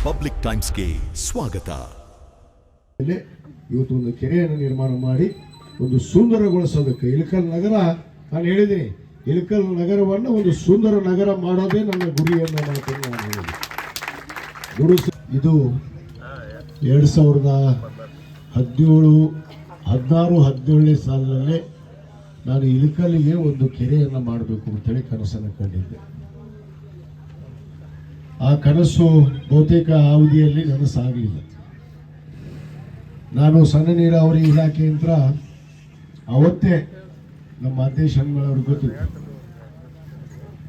Public ಟೈಮ್ಸ್ಗೆ ಸ್ವಾಗತ. ಇವತ್ತು ಒಂದು ಕೆರೆಯನ್ನು ನಿರ್ಮಾಣ ಮಾಡಿ ಒಂದು ಸುಂದರಗೊಳಿಸೋದಕ್ಕೆ ಇಳಕಲ್ ನಗರ, ನಾನು ಹೇಳಿದ್ದೀನಿ, ಇಳಕಲ್ ನಗರವನ್ನು ಒಂದು ಸುಂದರ ನಗರ ಮಾಡೋದೇ ನನ್ನ ಗುರಿಯನ್ನು ಮಾಡ್ಕೊಂಡು ನಾನು ಹೇಳಿದೆ. ಇದು 2016-17 ಸಾಲಿನಲ್ಲೇ ನಾನು ಇಳಕಲ್ಲಿಗೆ ಒಂದು ಕೆರೆಯನ್ನು ಮಾಡಬೇಕು ಅಂತೇಳಿ ಕನಸನ್ನು ಕಂಡಿದ್ದೆ. ಆ ಕನಸು ಬಹುತೇಕ ಅವಧಿಯಲ್ಲಿ ನನಸಾಗಲಿಲ್ಲ. ನಾನು ಸಣ್ಣ ನೀರಾವರಿ ಇಲಾಖೆಯಿಂದ ಅವತ್ತೇ ನಮ್ಮ ಅಧ್ಯಕ್ಷ ಅವ್ರಿಗೆ ಗೊತ್ತಿತ್ತು,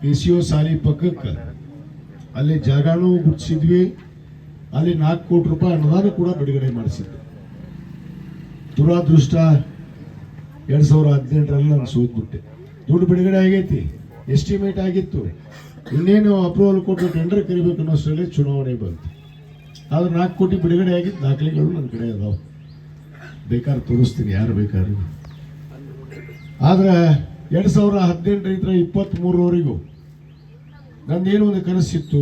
PCO ಸಾಲಿ ಪಕ್ಕಕ್ಕೆ ಅಲ್ಲಿ ಜಾಗನೂ ಗುರ್ತಿಸಿದ್ವಿ, ಅಲ್ಲಿ 4 ಕೋಟಿ ರೂಪಾಯಿ ಅನುದಾನ ಕೂಡ ಬಿಡುಗಡೆ ಮಾಡಿಸಿದ್ವಿ. ದುರಾದೃಷ್ಟ 2018ರಲ್ಲಿ ನಾನು ಸೋತ್ಬಿಟ್ಟೆ. ದುಡ್ಡು ಬಿಡುಗಡೆ ಆಗೈತಿ, ಎಸ್ಟಿಮೇಟ್ ಆಗಿತ್ತು, ಇನ್ನೇನು ಅಪ್ರೂವಲ್ ಕೊಟ್ಟು ಟೆಂಡರ್ ಕರಿಬೇಕು ಅನ್ನೋಷ್ಟರಲ್ಲಿ ಚುನಾವಣೆ ಬಂತು. ಆದ್ರೆ 4 ಕೋಟಿ ಬಿಡುಗಡೆ ಆಗಿದ್ದು ದಾಖಲೆಗಳು ನನ್ನ ಕಡೆ ಅದಾವೆ, ಬೇಕಾದ್ರೆ ತೋರಿಸ್ತೀನಿ ಯಾರು ಬೇಕಾದ್ರೂ. ಆದ್ರೆ 2018 23ವರೆಗೂ ನಂದೇನು ಒಂದು ಕನಸಿತ್ತು,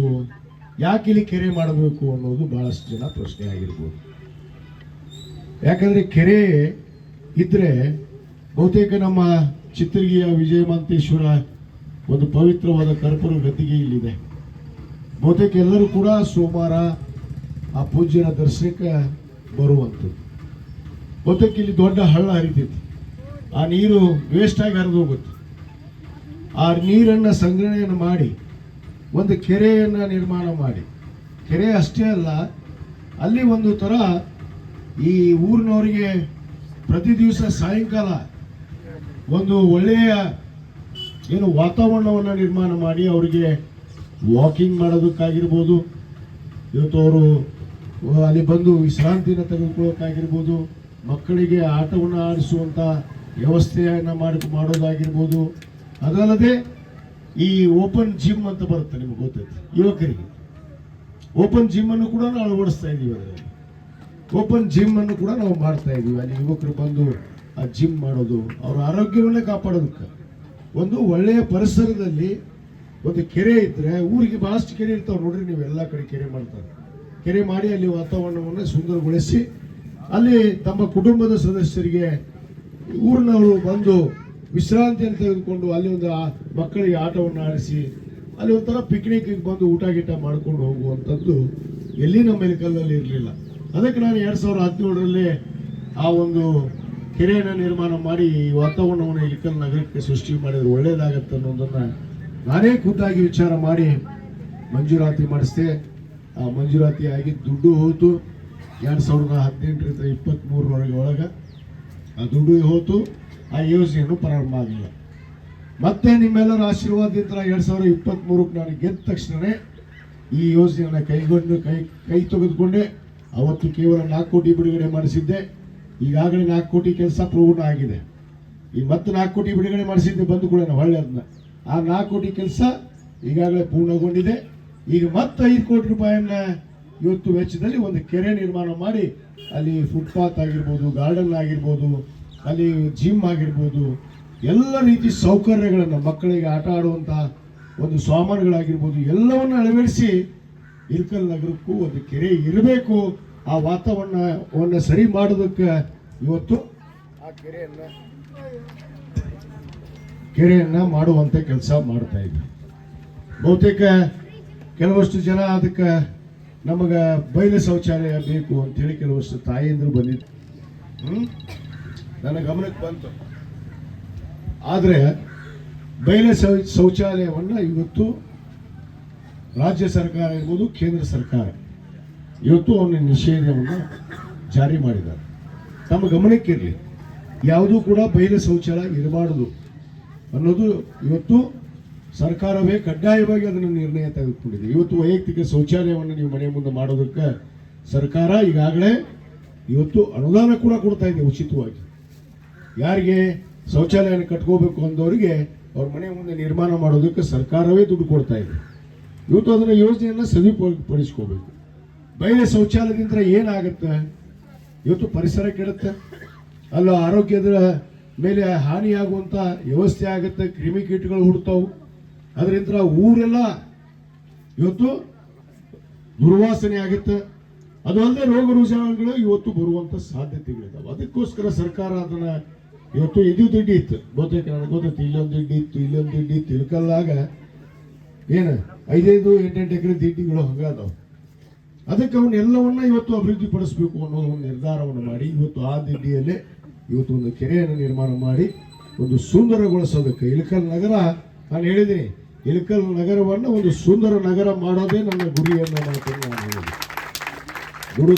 ಯಾಕೆ ಇಲ್ಲಿ ಕೆರೆ ಮಾಡಬೇಕು ಅನ್ನೋದು ಬಹಳಷ್ಟು ಜನ ಪ್ರಶ್ನೆ ಆಗಿರ್ಬೋದು. ಯಾಕಂದ್ರೆ ಕೆರೆ ಇದ್ರೆ ಬಹುತೇಕ ನಮ್ಮ ಚಿತ್ರಗಿಯ ವಿಜಯಮಾಂತೇಶ್ವರ ಒಂದು ಪವಿತ್ರವಾದ ಕರ್ಪೂರ ಗದ್ದಿಗೆ ಇಲ್ಲಿದೆ. ಬಹುತೇಕ ಎಲ್ಲರೂ ಕೂಡ ಸೋಮವಾರ ಆ ಪೂಜ್ಯರ ದರ್ಶನಕ್ಕೆ ಬರುವಂಥದ್ದು. ಬಹುತೇಕ ಇಲ್ಲಿ ದೊಡ್ಡ ಹಳ್ಳ ಹರಿತೈತಿ, ಆ ನೀರು ವೇಸ್ಟ್ ಆಗಿ ಹರಿದು ಹೋಗುತ್ತೆ. ಆ ನೀರನ್ನು ಸಂಗ್ರಹಣೆಯನ್ನು ಮಾಡಿ ಒಂದು ಕೆರೆಯನ್ನು ನಿರ್ಮಾಣ ಮಾಡಿ, ಕೆರೆ ಅಷ್ಟೇ ಅಲ್ಲ, ಅಲ್ಲಿ ಒಂದು ಥರ ಈ ಊರಿನವರಿಗೆ ಪ್ರತಿ ದಿವಸ ಸಾಯಂಕಾಲ ಒಂದು ಒಳ್ಳೆಯ ಏನು ವಾತಾವರಣವನ್ನು ನಿರ್ಮಾಣ ಮಾಡಿ ಅವರಿಗೆ ವಾಕಿಂಗ್ ಮಾಡೋದಕ್ಕಾಗಿರ್ಬೋದು, ಇವತ್ತು ಅವರು ಅಲ್ಲಿ ಬಂದು ವಿಶ್ರಾಂತಿನ ತೆಗೆದುಕೊಳ್ಳೋಕ್ಕಾಗಿರ್ಬೋದು, ಮಕ್ಕಳಿಗೆ ಆಟವನ್ನು ಆಡಿಸುವಂಥ ವ್ಯವಸ್ಥೆಯನ್ನು ಮಾಡೋದಾಗಿರ್ಬೋದು. ಅದಲ್ಲದೆ ಈ ಓಪನ್ ಜಿಮ್ ಅಂತ ಬರುತ್ತೆ, ನಿಮ್ಗೆ ಗೊತ್ತೈತೆ, ಯುವಕರಿಗೆ ಓಪನ್ ಜಿಮ್ ಅನ್ನು ಕೂಡ ನಾವು ಅಳವಡಿಸ್ತಾ ಇದ್ದೀವಿ. ಅದರಲ್ಲಿ ಓಪನ್ ಜಿಮ್ ಅನ್ನು ಕೂಡ ನಾವು ಮಾಡ್ತಾ ಇದ್ದೀವಿ. ಅಲ್ಲಿ ಯುವಕರು ಬಂದು ಆ ಜಿಮ್ ಮಾಡೋದು, ಅವರ ಆರೋಗ್ಯವನ್ನೇ ಕಾಪಾಡೋದಕ್ಕೆ ಒಂದು ಒಳ್ಳೆಯ ಪರಿಸರದಲ್ಲಿ ಒಂದು ಕೆರೆ ಇದ್ರೆ, ಊರಿಗೆ ಬಹಳಷ್ಟು ಕೆರೆ ಇರ್ತಾವೆ ನೋಡ್ರಿ, ನೀವು ಎಲ್ಲ ಕಡೆ ಕೆರೆ ಮಾಡ್ತಾರೆ. ಕೆರೆ ಮಾಡಿ ಅಲ್ಲಿ ವಾತಾವರಣವನ್ನು ಸುಂದರಗೊಳಿಸಿ ಅಲ್ಲಿ ತಮ್ಮ ಕುಟುಂಬದ ಸದಸ್ಯರಿಗೆ ಊರಿನವರು ಬಂದು ವಿಶ್ರಾಂತಿಯನ್ನು ತೆಗೆದುಕೊಂಡು ಅಲ್ಲಿ ಒಂದು ಮಕ್ಕಳಿಗೆ ಆಟವನ್ನು ಆಡಿಸಿ ಅಲ್ಲಿ ಒಂಥರ ಪಿಕ್ನಿಕ್ಗೆ ಬಂದು ಊಟ ಗೀಟ ಮಾಡ್ಕೊಂಡು ಹೋಗುವಂಥದ್ದು ಎಲ್ಲಿ ನಮ್ಮ ಇಳಕಲ್ಲಲ್ಲಿ ಇರಲಿಲ್ಲ. ಅದಕ್ಕೆ ನಾನು 2017ರಲ್ಲಿ ಆ ಒಂದು ಕೆರೆಯನ್ನು ನಿರ್ಮಾಣ ಮಾಡಿ ಈ ವಾತಾವರಣವನ್ನು ಇಳಕಲ್ ನಗರಕ್ಕೆ ಸೃಷ್ಟಿ ಮಾಡಿದ್ರೆ ಒಳ್ಳೇದಾಗತ್ತೆ ಅನ್ನೋದನ್ನು ನಾನೇ ಖುದ್ದಾಗಿ ವಿಚಾರ ಮಾಡಿ ಮಂಜೂರಾತಿ ಮಾಡಿಸಿದೆ. ಆ ಮಂಜೂರಾತಿ ಆಗಿ ದುಡ್ಡು ಹೋಯ್ತು. 2018-23 ಒಳಗೆ ಆ ದುಡ್ಡು ಹೋಯ್ತು, ಆ ಯೋಜನೆಯನ್ನು ಪ್ರಾರಂಭ ಆಗಲಿಲ್ಲ. ಮತ್ತೆ ನಿಮ್ಮೆಲ್ಲರ ಆಶೀರ್ವಾದದಿಂದ 2023ಕ್ಕೆ ನಾನು ಗೆದ್ದ ತಕ್ಷಣವೇ ಈ ಯೋಜನೆಯನ್ನು ಕೈ ತೆಗೆದುಕೊಂಡೆ. ಅವತ್ತು ಕೇವಲ 4 ಕೋಟಿ ಬಿಡುಗಡೆ ಮಾಡಿಸಿದ್ದೆ. ಈಗಾಗಲೇ 4 ಕೋಟಿ ಕೆಲಸ ಪೂರ್ಣ ಆಗಿದೆ. ಈಗ ಮತ್ತೆ 4 ಕೋಟಿ ಬಿಡುಗಡೆ ಮಾಡಿಸಿದ್ದೆ ಬಂದು ಕೂಡ ಹೊಳ್ಳೆ ಅದನ್ನ ಆ 4 ಕೋಟಿ ಕೆಲಸ ಈಗಾಗಲೇ ಪೂರ್ಣಗೊಂಡಿದೆ. ಈಗ ಮತ್ತೆ 5 ಕೋಟಿ ರೂಪಾಯಿಯನ್ನ ಇವತ್ತು ವೆಚ್ಚದಲ್ಲಿ ಒಂದು ಕೆರೆ ನಿರ್ಮಾಣ ಮಾಡಿ ಅಲ್ಲಿ ಫುಟ್ಪಾತ್ ಆಗಿರ್ಬೋದು, ಗಾರ್ಡನ್ ಆಗಿರ್ಬೋದು, ಅಲ್ಲಿ ಜಿಮ್ ಆಗಿರ್ಬೋದು, ಎಲ್ಲ ರೀತಿ ಸೌಕರ್ಯಗಳನ್ನು, ಮಕ್ಕಳಿಗೆ ಆಟ ಆಡುವಂಥ ಒಂದು ಸಾಮಾನುಗಳಾಗಿರ್ಬೋದು, ಎಲ್ಲವನ್ನು ಅಳವಡಿಸಿ ಇಳಕಲ್ ನಗರಕ್ಕೂ ಒಂದು ಕೆರೆ ಇರಬೇಕು. ಆ ವಾತಾವರಣವನ್ನು ಸರಿ ಮಾಡೋದಕ್ಕೆ ಇವತ್ತು ಆ ಕೆರೆಯನ್ನ ಮಾಡುವಂಥ ಕೆಲಸ ಮಾಡ್ತಾ ಇದ್ವಿ. ಬಹುತೇಕ ಕೆಲವಷ್ಟು ಜನ ಅದಕ್ಕೆ ನಮಗೆ ಬಯಲು ಶೌಚಾಲಯ ಬೇಕು ಅಂತೇಳಿ ಕೆಲವಷ್ಟು ತಾಯಿಯಂದರು ಬಂದಿದ್ದು ನನ್ನ ಗಮನಕ್ಕೆ ಬಂತು. ಆದರೆ ಬಯಲು ಶೌಚಾಲಯವನ್ನು ಇವತ್ತು ರಾಜ್ಯ ಸರ್ಕಾರ ಇರ್ಬೋದು, ಕೇಂದ್ರ ಸರ್ಕಾರ ಇವತ್ತು ಅವನ ನಿಷೇಧವನ್ನು ಜಾರಿ ಮಾಡಿದ್ದಾರೆ. ತಮ್ಮ ಗಮನಕ್ಕಿರಲಿ, ಯಾವುದೂ ಕೂಡ ಬಯಲು ಶೌಚಾಲಯ ಇರಬಾರ್ದು ಅನ್ನೋದು ಇವತ್ತು ಸರ್ಕಾರವೇ ಕಡ್ಡಾಯವಾಗಿ ಅದನ್ನು ನಿರ್ಣಯ ತೆಗೆದುಕೊಂಡಿದೆ. ಇವತ್ತು ವೈಯಕ್ತಿಕ ಶೌಚಾಲಯವನ್ನು ನೀವು ಮನೆ ಮುಂದೆ ಮಾಡೋದಕ್ಕೆ ಸರ್ಕಾರ ಈಗಾಗಲೇ ಇವತ್ತು ಅನುದಾನ ಕೂಡ ಕೊಡ್ತಾ ಇದೆ ಉಚಿತವಾಗಿ. ಯಾರಿಗೆ ಶೌಚಾಲಯನ ಕಟ್ಕೋಬೇಕು ಅಂದವರಿಗೆ ಅವ್ರ ಮನೆ ಮುಂದೆ ನಿರ್ಮಾಣ ಮಾಡೋದಕ್ಕೆ ಸರ್ಕಾರವೇ ದುಡ್ಡು ಕೊಡ್ತಾ ಇದೆ. ಇವತ್ತು ಅದನ್ನು ಯೋಜನೆಯನ್ನು ಸದುಪಡಿಸ್ಕೋಬೇಕು. ಬಯಲು ಶೌಚಾಲಯದಿಂದ ಏನಾಗುತ್ತೆ, ಇವತ್ತು ಪರಿಸರ ಕೆಡುತ್ತೆ, ಅಲ್ಲ ಆರೋಗ್ಯದ ಮೇಲೆ ಹಾನಿಯಾಗುವಂಥ ವ್ಯವಸ್ಥೆ ಆಗುತ್ತೆ, ಕ್ರಿಮಿಕೀಟಗಳು ಹುಡ್ತಾವು. ಅದರಿಂದ ಊರೆಲ್ಲ ಇವತ್ತು ದುರ್ವಾಸನೆ ಆಗುತ್ತೆ. ಅದು ಅಲ್ಲದೆ ರೋಗ ರುಜಿನಗಳು ಇವತ್ತು ಬರುವಂತ ಸಾಧ್ಯತೆಗಳಿದಾವೆ. ಅದಕ್ಕೋಸ್ಕರ ಸರ್ಕಾರ ಅದನ್ನ ಇವತ್ತು ಇದು ದುಡ್ಡು ಇತ್ತು, ಬಹುತೇಕ ನನಗೆ ಗೊತ್ತೈತಿ, ಇಲ್ಲೊಂದು ದುಡ್ಡು ಇತ್ತು, ಇಲ್ಲೊಂದು ದುಡ್ಡು ಇತ್ತು. ಇಳ್ಕಲ್ಲಾಗ ಏನು 5-8 ಎಕರೆ ದಿಡ್ಡಿಗಳು ಹಂಗಾದವು. ಅದಕ್ಕೆ ಅವನ್ನೆಲ್ಲವನ್ನ ಇವತ್ತು ಅಭಿವೃದ್ಧಿ ಪಡಿಸಬೇಕು ಅನ್ನೋ ಒಂದು ನಿರ್ಧಾರವನ್ನು ಮಾಡಿ ಇವತ್ತು ಆ ದಿಡ್ಡಿಯಲ್ಲೇ ಇವತ್ತು ಒಂದು ಕೆರೆಯನ್ನು ನಿರ್ಮಾಣ ಮಾಡಿ ಒಂದು ಸುಂದರಗೊಳಿಸೋದಕ್ಕೆ ಇಳಕಲ್ ನಗರ, ನಾನು ಹೇಳಿದ್ದೀನಿ, ಇಳಕಲ್ ನಗರವನ್ನು ಒಂದು ಸುಂದರ ನಗರ ಮಾಡೋದೇ ನನ್ನ ಗುರಿ ಅನ್ನೋ ಮಾತನ್ನು ನಾನು ಹೇಳಿದ್ದೀನಿ. ಗುರು